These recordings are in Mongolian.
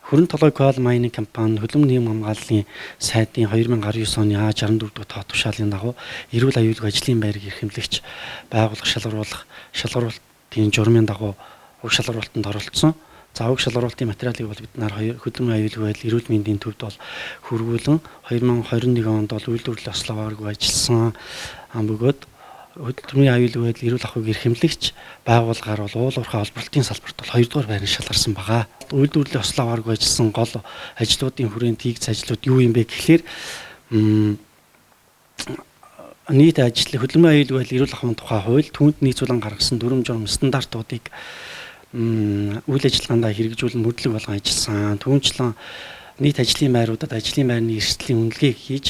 Хүрэн толгой coal mining компани хөлбөмбөгийн нийгэм хамгааллын сайдын 2019 оны А64 дахь тоо тушаалын дагуу эрүүл аюулгүй ажлын байрыг эрхэмлэгч байгуулах шалгуулалтын журмын дагуу уг шалгуулалтанд оролцсон. За уг шалгуулалтын материалыг бол бид нар хөдөлмөрийн аюулгүй байдал эрүүл мэндийн төвд бол хөрвүүлэн 2021 онд бол үйлдвэрлэлийн ословааргүй ажилласан бөгөөд хөдөлмөрийн аюулгүй байдал эрүүл ахуйг эрхэмлэгч байгууллагаар бол уул уурхай олборлтын салбарт бол 2 дугаар байранд шалгарсан байгаа. Үйлдвэрлэлийн ословааргүй ажилласан гол ажлуудын хүрээнд хийгдсэн ажлууд юу юм бэ гэхлээр нийт ажил хөдөлмөрийн аюулгүй байдал эрүүл ахуйн тухай хууль түүнд нийцүүлэн гаргасан дүрм журм стандартуудыг үйл ажиллагаандаа хэрэгжүүлэн мөрдлөг болгон ажилласан. Түүнчлэн нийт ажлын байруудад ажлын байрны эрсдлийн үнэлгээг хийж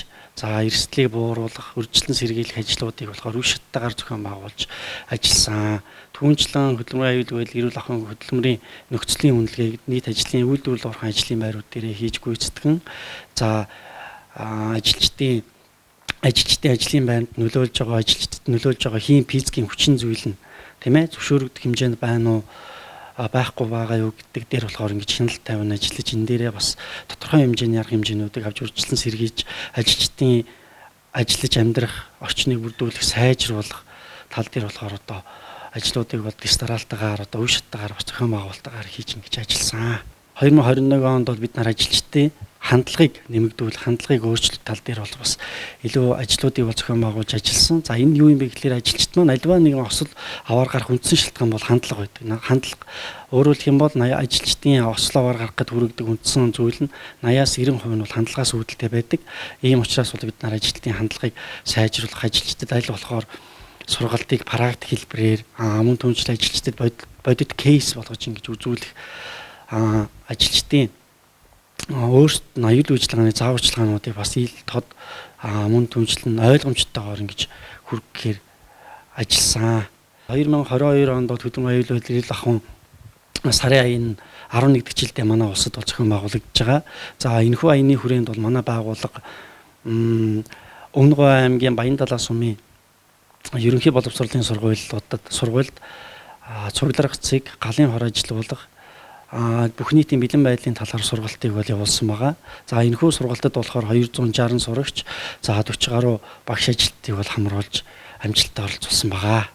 эрсдлийг бууруулах, үржилтэн сэргийлэх ажлуудыг болохоор үе шаттайгаар зохион байгуулж ажилласан. Түүнчлэн хөдөлмөрийн аюулгүй байдал эрүүл ахуйн хөдөлмөрийн нөхцөлийн үнэлгээг нийт ажлын үйлдвэрлэл урхан ажлын байрууд дээр хийж гүйцэтгэн ажилчдын ажлын байранд нөлөөлж байгаа ажилчдад нөлөөлж байгаа хийм физикийн хүчин зүйл нь тийм ээ зөвшөөрөгдөх хэмжээнд байна уу байхгүй байгаа юу гэдэг дээр болохоор ингэж хяналт тавина ажиллаж энэ дээрээ бас тодорхой хэмжээний арга хэмжээнүүдийг авч үржилтэн сэргийлж ажилчдын ажиллаж амьдрах орчныг бүрдүүлэх сайжруулах тал дээр болохоор одоо ажлуудыг бол дистаралтайгаар одоо үе шаттайгаар бас зохион байгуулалтайгаар хийж ингэж ажилласан. 2021 онд бол бид нар ажилчдын хандлагыг нэмэгдүүлэх, хандлагыг өөрчлөх тал дээр бол бас илүү ажлуудыг бол зохион байгуулж ажилласан. За энэ юу юм бэ гэхээр ажилчид маань альва нэгэн осол аваар гарах үндсэн шалтгаан бол хандлага байдаг. Хандлага өөрөөр хэлэх юм бол ажилчдын осол аваар гарах гэдэг хүрэгдэг үндсэн зүйл нь 80-аас 90% нь бол хандлагаас үүдэлтэй байдаг. Ийм учраас бол бид нар ажилчдын хандлагыг сайжруулах, ажилчдад аль болохоор сургалтыг практик хэлбэрээр мөн түншлэн ажилчдад бодит кейс болгож ингэж үзүүлэх ажилчдын өөрсдөө аюулгүй ажиллагааны зааварчилгаануудыг бас ил тод мөн түншлэн ойлгомжтойгоор ингэж хүргэхээр ажилласан. 2022 онд бол хөдөлмөрийн аюулгүй байдал эрүүл ахуйн сарын аяны 11 дахь жилдээ манай улсад бол зохион байгуулагдж байгаа. За энэхүү аяны хүрээнд бол манай байгууллага Өмнөговь аймгийн Баян-Далаа сумын ерөнхий боловсролын сургуульд цугларгацыг галын хор ажиллуулах бүх нийтийн бэлэн байдлын талаар сургалтыг бол явуулсан байгаа. За энэхүү сургалтад болохоор 260 сурагч 40 гаруй багш ажилтныг бол хамруулж амжилттай оролцуулсан байгаа.